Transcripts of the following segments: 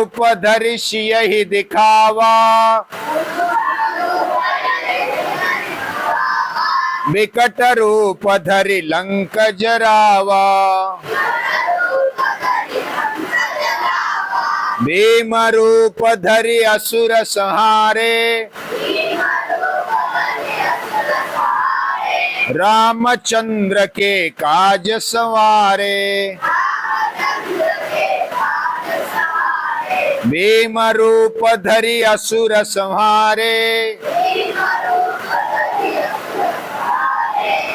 धरि सियहि दिखावा, विकट रूप धरि लंक जरावा। भीम रूप धरि असुर संहारे, रामचंद्र के काज सवारे। भीम रूप धरि असुर संहारे,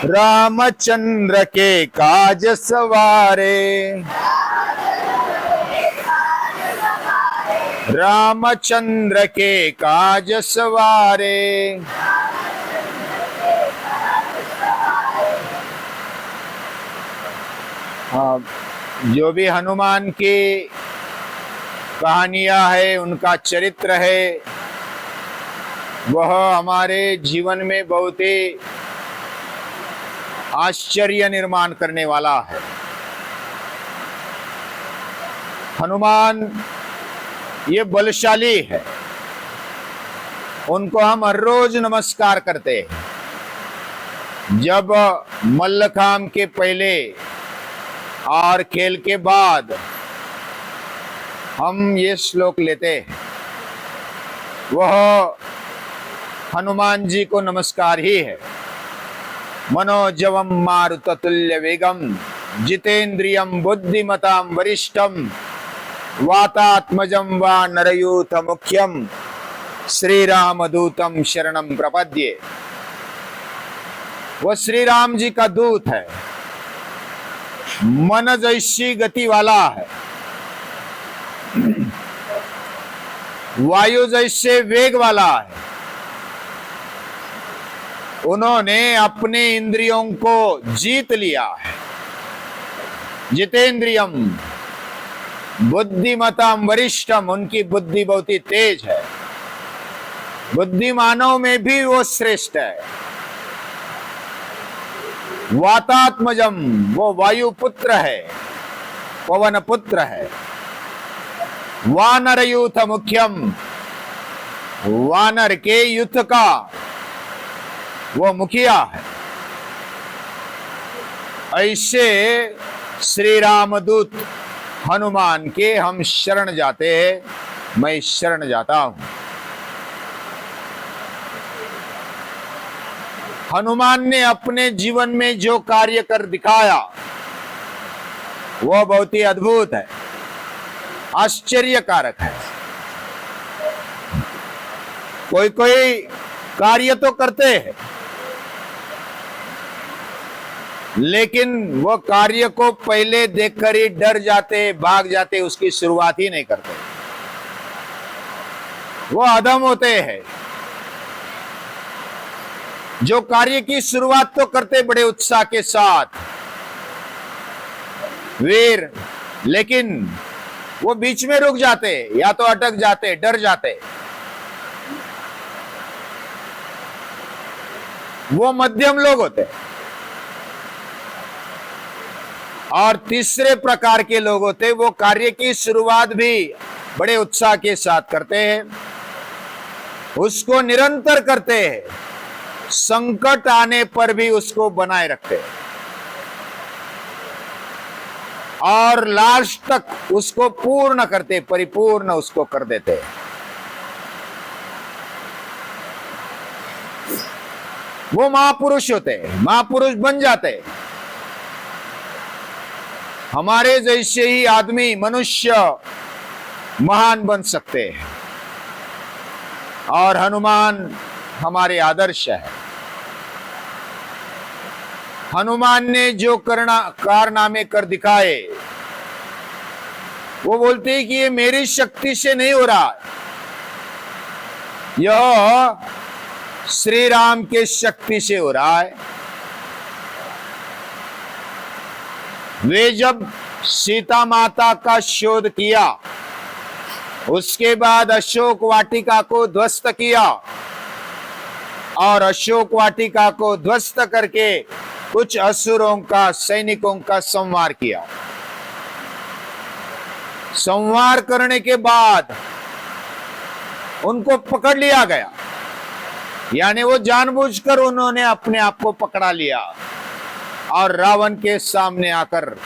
रामचंद्र के काज सवारे। रामचंद्र के काज सवारे। जो भी हनुमान की कहानियां है, उनका चरित्र है, वह हमारे जीवन में बहुत ही आश्चर्य निर्माण करने वाला है। हनुमान ये बलशाली है, उनको हम हर रोज नमस्कार करते हैं। जब मल्लखांब के पहले और खेल के बाद हम ये श्लोक लेते हैं, वह हनुमान जी को नमस्कार ही है। मनोजवम मारुततुल्य वेगम, जितेंद्रियम बुद्धिमताम वरिष्ठम, वातात्मजं वा नरयूथ मुख्यम, श्री राम दूतम शरणम प्रपद्ये। वो श्री राम जी का दूत है, मन जैसी गति वाला है, वायु जैसे वेग वाला है। उन्होंने अपने इंद्रियों को जीत लिया है। जितेंद्रियम बुद्धिमताम वरिष्ठम, उनकी बुद्धि बहुत ही तेज है, बुद्धिमानों में भी वो श्रेष्ठ है। वातात्मजम, वो वायु पुत्र है, पवन पुत्र है। वानर यूथ मुख्यम, वानर के युद्ध का वो मुखिया है। ऐसे श्री रामदूत हनुमान के हम शरण जाते हैं, मैं शरण जाता हूं। हनुमान ने अपने जीवन में जो कार्य कर दिखाया वो बहुत ही अद्भुत है, आश्चर्यकारक है। कोई कोई कार्य तो करते हैं, लेकिन वो कार्य को पहले देखकर ही डर जाते, भाग जाते, उसकी शुरुआत ही नहीं करते। वो अधम होते हैं जो कार्य की शुरुआत तो करते बड़े उत्साह के साथ, वीर, लेकिन वो बीच में रुक जाते, या तो अटक जाते, डर जाते। वो मध्यम लोग होते। और तीसरे प्रकार के लोग होते, वो कार्य की शुरुआत भी बड़े उत्साह के साथ करते हैं, उसको निरंतर करते हैं, संकट आने पर भी उसको बनाए रखते हैं और लास्ट तक उसको पूर्ण करते, परिपूर्ण उसको कर देते हैं। वो महापुरुष होते हैं, महापुरुष बन जाते हैं। हमारे जैसे ही आदमी, मनुष्य महान बन सकते हैं, और हनुमान हमारे आदर्श है। हनुमान ने जो कारनामे कर दिखाए, वो बोलते हैं कि ये मेरी शक्ति से नहीं हो रहा, यह श्री राम के शक्ति से हो रहा है। वे जब सीता माता का शोध किया, उसके बाद अशोक वाटिका को ध्वस्त किया, और अशोक वाटिका को ध्वस्त करके कुछ असुरों का, सैनिकों का संहार किया। संहार करने के बाद उनको पकड़ लिया गया, यानी वो जानबूझकर उन्होंने अपने आप को पकड़ा लिया और रावण के सामने आकर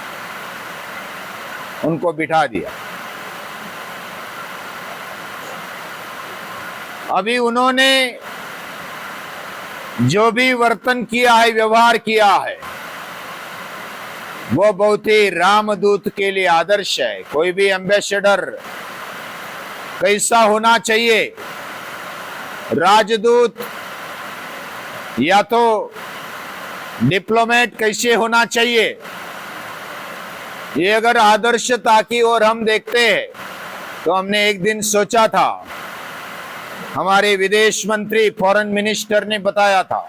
उनको बिठा दिया। अभी उन्होंने जो भी वर्तन किया है, व्यवहार किया है, वो बहुत ही रामदूत के लिए आदर्श है। कोई भी एम्बेसडर कैसा होना चाहिए, राजदूत या तो डिप्लोमेट कैसे होना चाहिए, ये अगर आदर्शता की ओर हम देखते हैं तो हमने एक दिन सोचा था, हमारे विदेश मंत्री फॉरेन मिनिस्टर ने बताया था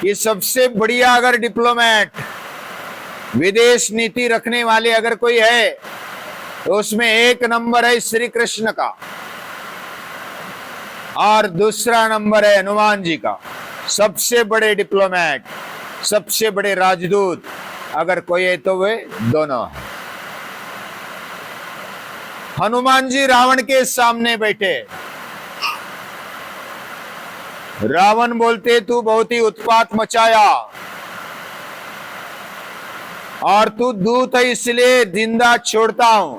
कि सबसे बढ़िया अगर डिप्लोमेट, विदेश नीति रखने वाले अगर कोई है तो उसमें एक नंबर है श्री कृष्ण का और दूसरा नंबर है हनुमान जी का। सबसे बड़े डिप्लोमेट, सबसे बड़े राजदूत अगर कोई है तो वे दोनों हैं। हनुमान जी रावण के सामने बैठे, रावण बोलते तू बहुत ही उत्पात मचाया और तू दूत है इसलिए जिंदा छोड़ता हूं,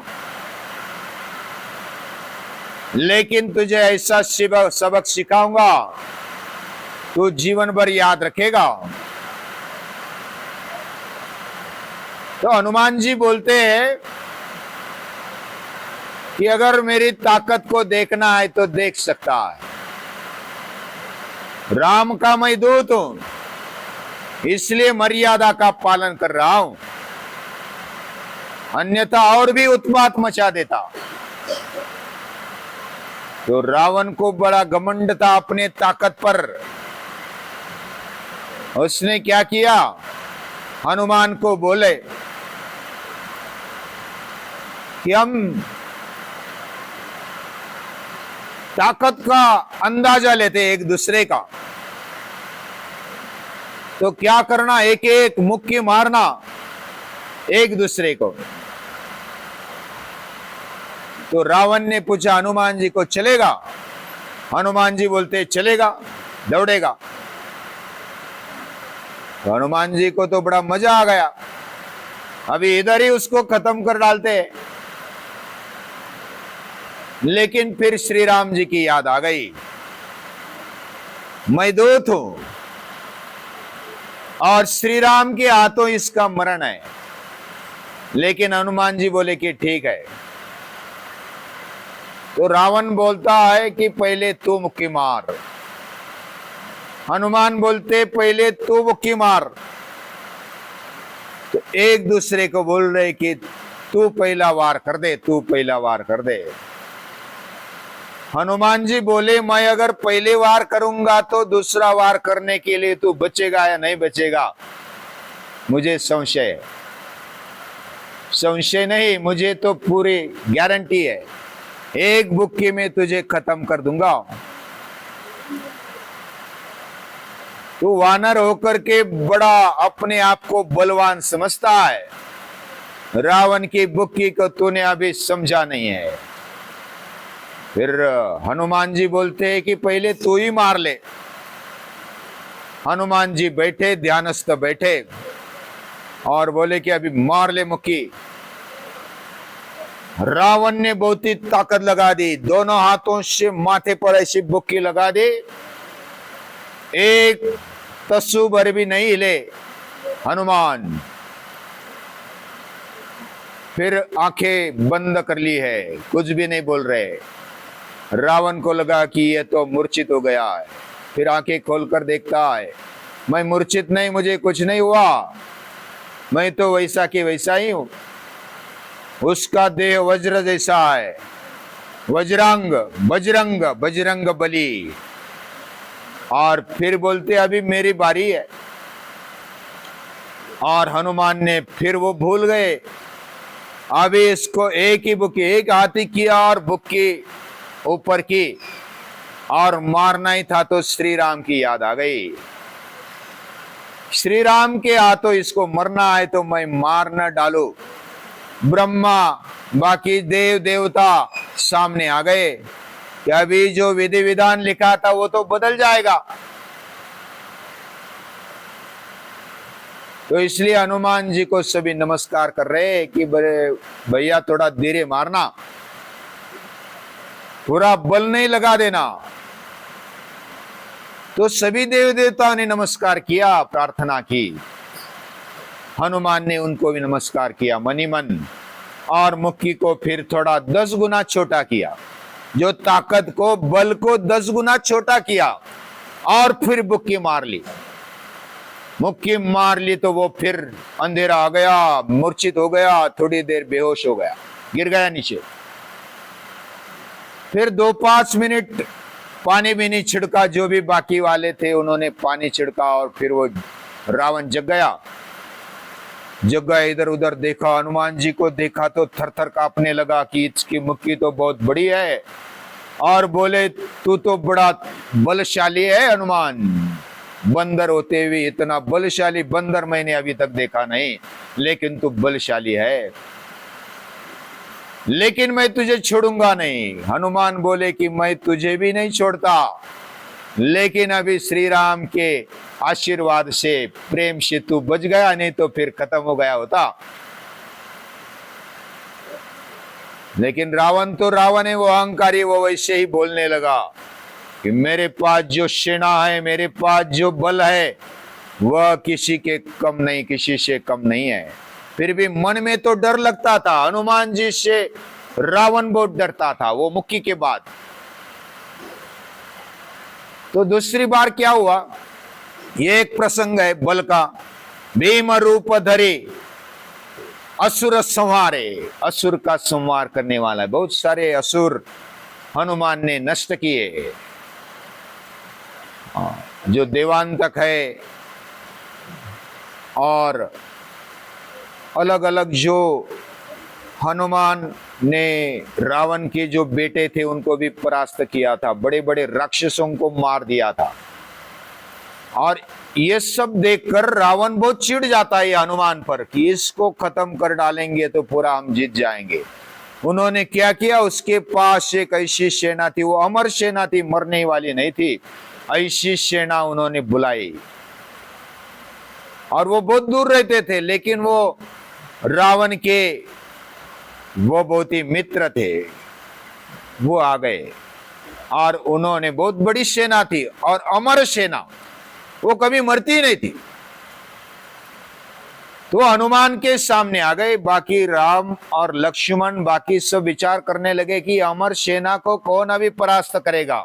लेकिन तुझे ऐसा सबक सिखाऊंगा तू जीवन भर याद रखेगा। तो हनुमान जी बोलते हैं कि अगर मेरी ताकत को देखना है तो देख सकता है, राम का मैं दूत हूं इसलिए मर्यादा का पालन कर रहा हूं, अन्यथा और भी उत्पात मचा देता। तो रावण को बड़ा घमंड था अपने ताकत पर। उसने क्या किया, हनुमान को बोले कि हम ताकत का अंदाजा लेते एक दूसरे का, तो क्या करना, एक एक मुक्की मारना एक दूसरे को। तो रावण ने पूछा हनुमान जी को चलेगा? हनुमान जी बोलते चलेगा, दौड़ेगा। तो हनुमान जी को तो बड़ा मजा आ गया, अभी इधर ही उसको खत्म कर डालते। लेकिन फिर श्री राम जी की याद आ गई, मैं दूत हूं और श्री राम के हाथों इसका मरण है। लेकिन हनुमान जी बोले कि ठीक है। तो रावण बोलता है कि पहले तू मुक्की मार, हनुमान बोलते पहले तू मुक्की मार। तो एक दूसरे को बोल रहे कि तू पहला वार कर दे, तू पहला वार कर दे। हनुमान जी बोले मैं अगर पहले वार करूंगा तो दूसरा वार करने के लिए तू बचेगा या नहीं बचेगा, मुझे संशय है। संशय नहीं, मुझे तो पूरी गारंटी है, एक बुक्की में तुझे खत्म कर दूंगा। तू वानर होकर के बड़ा अपने आप को बलवान समझता है, रावण की बुक्की को तूने अभी समझा नहीं है। फिर हनुमान जी बोलते हैं कि पहले तू ही मार ले। हनुमान जी बैठे, ध्यानस्थ बैठे और बोले कि अभी मार ले मुक्की। रावण ने बहुत ही ताकत लगा दी, दोनों हाथों से माथे पर ऐसी बुक्की लगा दी, एक तस्सु भर भी नहीं हिले हनुमान। फिर आंखें बंद कर ली है, कुछ भी नहीं बोल रहे। रावण को लगा कि ये तो मूर्छित हो गया है। फिर आंखें खोलकर देखता है, मैं मूर्छित नहीं, मुझे कुछ नहीं हुआ, मैं तो वैसा कि वैसा ही हूं। उसका देह वज्र जैसा है, वज्रांग, बजरंग, बजरंग बली। और फिर बोलते अभी मेरी बारी है। और हनुमान ने फिर वो भूल गए, अभी इसको एक ही बुक्की, एक हाथी किया और बुक्की ऊपर की और मारना ही था। तो श्री राम की याद आ गई, श्री राम के हाथों इसको मरना है तो मैं मार न डालू। ब्रह्मा, बाकी देव देवता सामने आ गए कि अभी जो विधि विधान लिखा था वो तो बदल जाएगा। तो इसलिए हनुमान जी को सभी नमस्कार कर रहे हैं कि बड़े भैया थोड़ा धीरे मारना, पूरा बल नहीं लगा देना। तो सभी देव देवताओं ने नमस्कार किया, प्रार्थना की। हनुमान ने उनको भी नमस्कार किया मनी मन, और मुक्की को फिर थोड़ा 10 गुना छोटा किया, जो ताकत को, बल को 10 गुना छोटा किया, और फिर मुक्की मार ली। मुक्की मार ली तो वो फिर अंधेरा आ गया, मूर्छित हो गया, थोड़ी देर बेहोश हो गया, गिर गया नीचे। फिर 2-5 मिनट पानी भी नहीं छिड़का, जो भी बाकी वाले थे उन्होंने पानी छिड़का, और फिर वो रावण जग गया। इधर उधर देखा, हनुमान जी को देखा तो थर थर कांपने लगा कि इसकी मुक्की तो बहुत बड़ी है, और बोले तू तो बड़ा बलशाली है हनुमान, बंदर होते हुए इतना बलशाली बंदर मैंने अभी तक देखा नहीं, लेकिन तू बलशाली है, लेकिन मैं तुझे छोड़ूंगा नहीं। हनुमान बोले कि मैं तुझे भी नहीं छोड़ता, लेकिन अभी श्री राम के आशीर्वाद से, प्रेम से तू बच गया, नहीं तो फिर खत्म हो गया होता। लेकिन रावण तो रावण है, वो अहंकारी, वो वैसे ही बोलने लगा कि मेरे पास जो सेना है, मेरे पास जो बल है, वह किसी के कम नहीं, किसी से कम नहीं है। फिर भी मन में तो डर लगता था, हनुमान जी से रावण बहुत डरता था वो मुक्की के बाद। तो दूसरी बार क्या हुआ, ये एक प्रसंग है बल का। भीम रूप धरे असुर संहारे, असुर का संहार करने वाला है, बहुत सारे असुर हनुमान ने नष्ट किए। जो देवांतक है और अलग अलग जो हनुमान ने रावण के जो बेटे थे उनको भी परास्त किया था, बड़े बड़े राक्षसों को मार दिया था। और ये सब देखकर रावण बहुत चिढ़ जाता है हनुमान पर कि इसको खत्म कर डालेंगे तो पूरा हम जीत जाएंगे। उन्होंने क्या किया, उसके पास एक ऐसी सेना थी, वो अमर सेना थी, मरने वाली नहीं थी, ऐसी सेना उन्होंने बुलाई। और वो बहुत दूर रहते थे, लेकिन वो रावण के वो बहुत ही मित्र थे, वो आ गए और उन्होंने, बहुत बड़ी सेना थी और अमर सेना, वो कभी मरती नहीं थी, तो हनुमान के सामने आ गए। बाकी राम और लक्ष्मण बाकी सब विचार करने लगे कि अमर सेना को कौन अभी परास्त करेगा,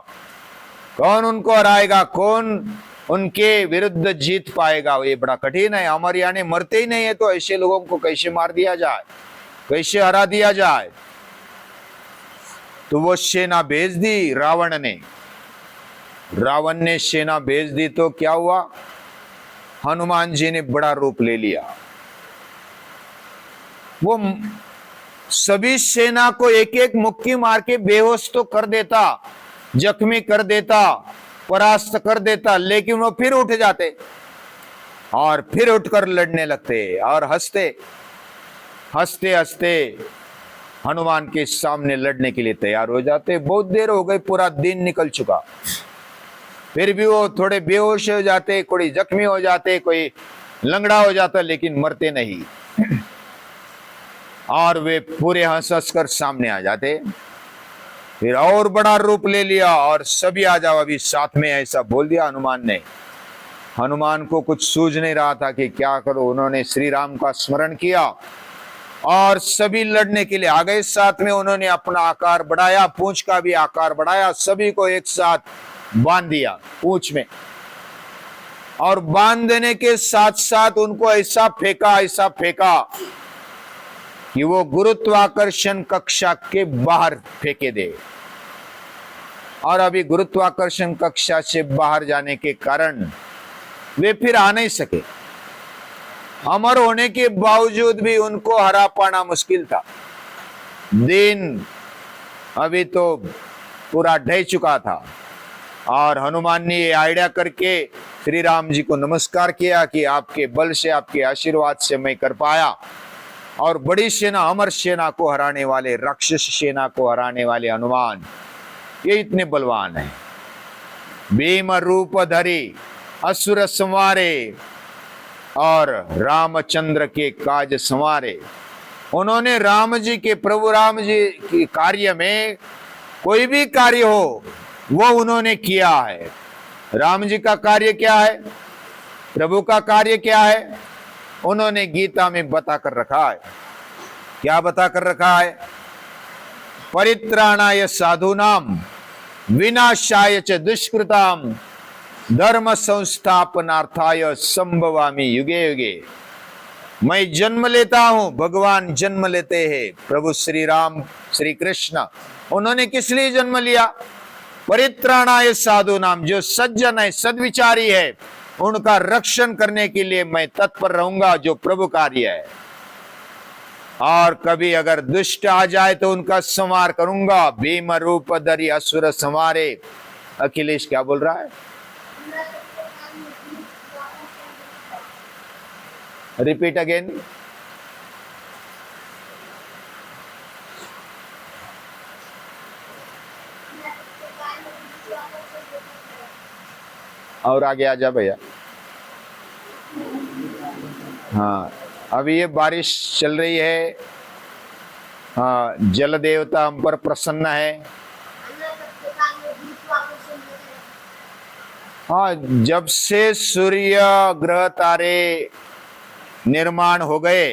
कौन उनको हराएगा, कौन उनके विरुद्ध जीत पाएगा। ये बड़ा कठिन है, अमर यानी मरते ही नहीं है, तो ऐसे लोगों को कैसे मार दिया जाए, कैसे हरा दिया जाए। तो वो सेना भेज दी रावण ने, रावण ने सेना भेज दी। तो क्या हुआ, हनुमान जी ने बड़ा रूप ले लिया, वो सभी सेना को एक एक मुक्की मार के बेहोश तो कर देता, जख्मी कर देता, परास्त कर देता, लेकिन वो फिर उठ जाते और फिर उठकर लड़ने लगते और हंसते हंसते हंसते हनुमान के सामने लड़ने के लिए तैयार हो जाते। बहुत देर हो गई, पूरा दिन निकल चुका, फिर भी वो थोड़े बेहोश हो जाते, कोई जख्मी हो जाते, कोई लंगड़ा हो जाता, लेकिन मरते नहीं। और वे पूरे हंस हंस कर सामने आ जाते। फिर और बड़ा रूप ले लिया और सभी आ जाओ अभी साथ में, ऐसा बोल दिया हनुमान ने। हनुमान को कुछ सूझ नहीं रहा था कि क्या करो। उन्होंने श्री राम का स्मरण किया और सभी लड़ने के लिए आ गए साथ में। उन्होंने अपना आकार बढ़ाया, पूंछ का भी आकार बढ़ाया, सभी को एक साथ बांध दिया पूंछ में, और बांध देने के साथ साथ उनको ऐसा फेंका कि वो गुरुत्वाकर्षण कक्षा के बाहर फेंके दे। और अभी गुरुत्वाकर्षण कक्षा से बाहर जाने के कारण वे फिर आ नहीं सके। अमर होने के बावजूद भी उनको हरा पाना मुश्किल था। दिन अभी तो पूरा ढह चुका था और हनुमान ने ये आइडिया करके श्री राम जी को नमस्कार किया कि आपके बल से, आपके आशीर्वाद से मैं कर पाया। और बड़ी सेना अमर सेना को हराने वाले, राक्षस सेना को हराने वाले हनुमान, ये इतने बलवान हैं। भीम रूप धरी असुर संवारे और रामचंद्र के काज संवारे। उन्होंने राम जी के, प्रभु राम जी के कार्य में कोई भी कार्य हो वो उन्होंने किया है। राम जी का कार्य क्या है, प्रभु का कार्य क्या है, उन्होंने गीता में बता कर रखा है। क्या बता कर रखा है? परित्राणाय साधूनाम विनाशाय च दुष्कृताम धर्म संस्थापनार्थाय संभवामि युगे युगे। मैं जन्म लेता हूं, भगवान जन्म लेते हैं, प्रभु श्री राम श्री कृष्ण। उन्होंने किस लिए जन्म लिया? परित्राणाय साधूनाम, जो सज्जन है, सद्विचारी है, उनका रक्षण करने के लिए मैं तत्पर रहूंगा, जो प्रभु कार्य है। और कभी अगर दुष्ट आ जाए तो उनका संहार करूंगा। भीम रूप धरि असुर संहारे। अखिलेश क्या बोल रहा है? Repeat again. और आगे आ जा भैया। हाँ, अभी ये बारिश चल रही है। हाँ, जल देवता हम पर प्रसन्न है। हाँ, जब से सूर्य ग्रह तारे निर्माण हो गए,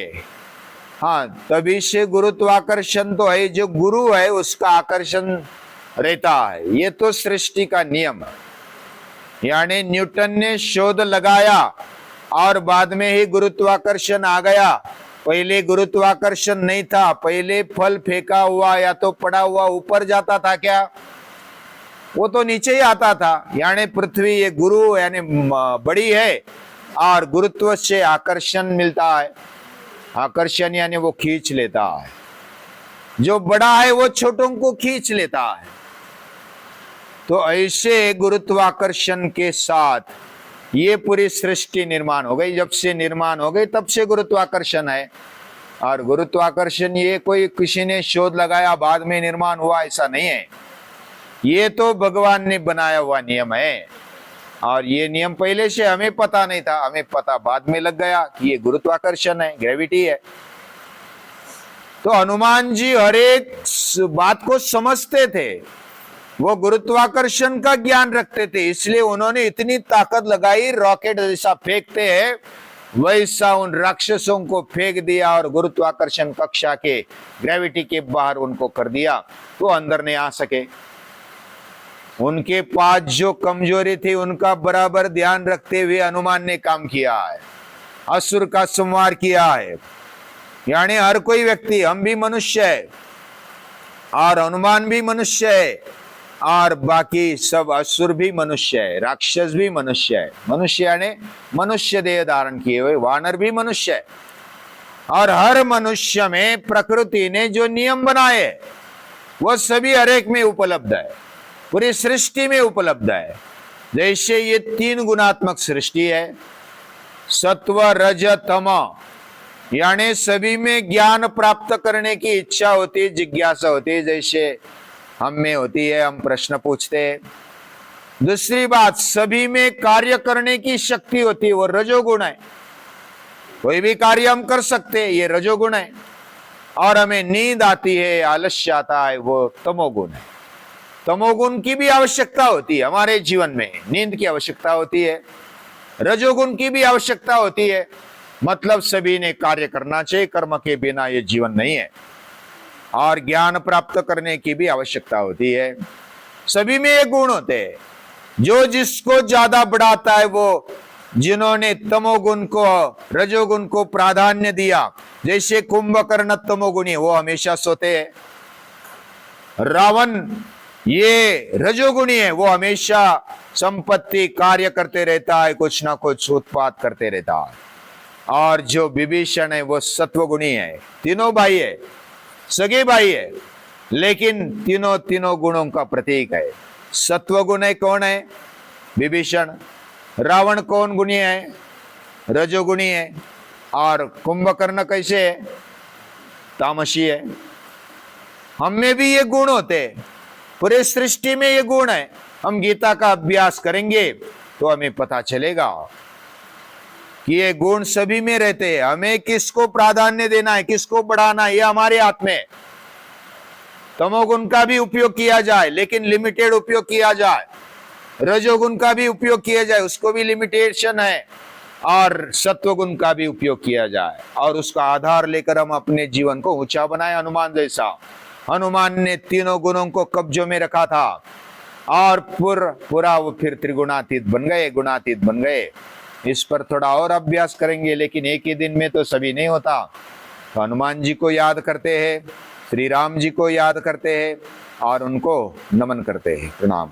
हाँ, तभी से गुरुत्वाकर्षण तो है, जो गुरु है उसका आकर्षण रहता है। ये तो सृष्टि का नियम है। यानी न्यूटन ने शोध लगाया और बाद में ही गुरुत्वाकर्षण आ गया। पहले गुरुत्वाकर्षण नहीं था। पहले फल फेंका हुआ या तो पड़ा हुआ ऊपर जाता था क्या? वो तो नीचे ही आता था। यानी पृथ्वी ये गुरु यानी बड़ी है और गुरुत्व से आकर्षण मिलता है। आकर्षण यानी वो खींच लेता है। जो बड़ा है वो छोटों को खींच लेता है। तो ऐसे गुरुत्वाकर्षण के साथ ये पूरी सृष्टि निर्माण हो गई। जब से निर्माण हो गई तब से गुरुत्वाकर्षण है। और गुरुत्वाकर्षण ये कोई किसी ने शोध लगाया बाद में निर्माण हुआ, ऐसा नहीं है। ये तो भगवान ने बनाया हुआ नियम है। और ये नियम पहले से हमें पता नहीं था, हमें पता बाद में लग गया कि ये गुरुत्वाकर्षण है, ग्रेविटी है। तो हनुमान जी हर एक बात को समझते थे। वो गुरुत्वाकर्षण का ज्ञान रखते थे, इसलिए उन्होंने इतनी ताकत लगाई। रॉकेट जैसा फेंकते हैं वैसा उन राक्षसों को फेंक दिया और गुरुत्वाकर्षण कक्षा के, ग्रेविटी के बाहर उनको कर दिया, तो अंदर नहीं आ सके। उनके पास जो कमजोरी थी उनका बराबर ध्यान रखते हुए हनुमान ने काम किया है। असुर का संहार किया है। यानी हर कोई व्यक्ति, हम भी मनुष्य है और हनुमान भी मनुष्य है और बाकी सब असुर भी मनुष्य है, राक्षस भी मनुष्य है। मनुष्य यानी मनुष्य देह धारण किए हुए, वानर भी मनुष्य है। और हर मनुष्य में प्रकृति ने जो नियम बनाए वो सभी हर एक में उपलब्ध है, पूरी सृष्टि में उपलब्ध है। जैसे ये 3 गुणात्मक सृष्टि है, सत्व रज तम, यानी सभी में ज्ञान प्राप्त करने की इच्छा होती है, जिज्ञासा होती है, जैसे हम में होती है, हम प्रश्न पूछते हैं। दूसरी बात, सभी में कार्य करने की शक्ति होती है, वो रजोगुण है। कोई भी कार्य हम कर सकते हैं, ये रजोगुण है। और हमें नींद आती है, आलस्य आता है, वो तमोगुण है। तमोगुण की भी आवश्यकता होती है हमारे जीवन में, नींद की आवश्यकता होती है, रजोगुण की भी आवश्यकता होती है। मतलब सभी ने कार्य करना चाहिए, कर्म के बिना ये जीवन नहीं है। और ज्ञान प्राप्त करने की भी आवश्यकता होती है। सभी में ये गुण होते हैं। जो जिसको ज्यादा बढ़ाता है, वो जिन्होंने तमोगुण को, रजोगुण को प्राधान्य दिया, जैसे कुंभकर्ण तमोगुणी, वो हमेशा सोते हैं। रावण ये रजोगुणी है, वो हमेशा संपत्ति कार्य करते रहता है, कुछ ना कुछ उत्पाद करते रहता है। और जो विभीषण है वो सत्वगुणी है। तीनों भाई है, सगे भाई है, लेकिन तीनों गुणों का प्रतीक है। सत्वगुण है कौन है? विभीषण। रावण कौन गुणी है? रजोगुणी है। और कुंभकर्ण कैसे है? तामसी है। हम में भी ये गुण होते हैं, पूरे सृष्टि में ये गुण है। हम गीता का अभ्यास करेंगे तो हमें पता चलेगा कि ये गुण सभी में रहते हैं। हमें किसको प्राधान्य देना है, किसको बढ़ाना है, ये हमारे हाथ में। तमोगुण का भी उपयोग किया जाए लेकिन लिमिटेड उपयोग किया जाए, रजोगुण का भी उपयोग किया जाए, उसको भी लिमिटेशन है, और सत्वगुण का भी उपयोग किया जाए, और उसका आधार लेकर हम अपने जीवन को ऊंचा बनाए। हनुमान जैसा, हनुमान ने तीनों गुणों को कब्जों में रखा था और पूरा वो फिर त्रिगुणातीत बन गए, गुणातीत बन गए। इस पर थोड़ा और अभ्यास करेंगे, लेकिन एक ही दिन में तो सभी नहीं होता। तो हनुमान जी को याद करते हैं, श्री राम जी को याद करते हैं और उनको नमन करते हैं। प्रणाम।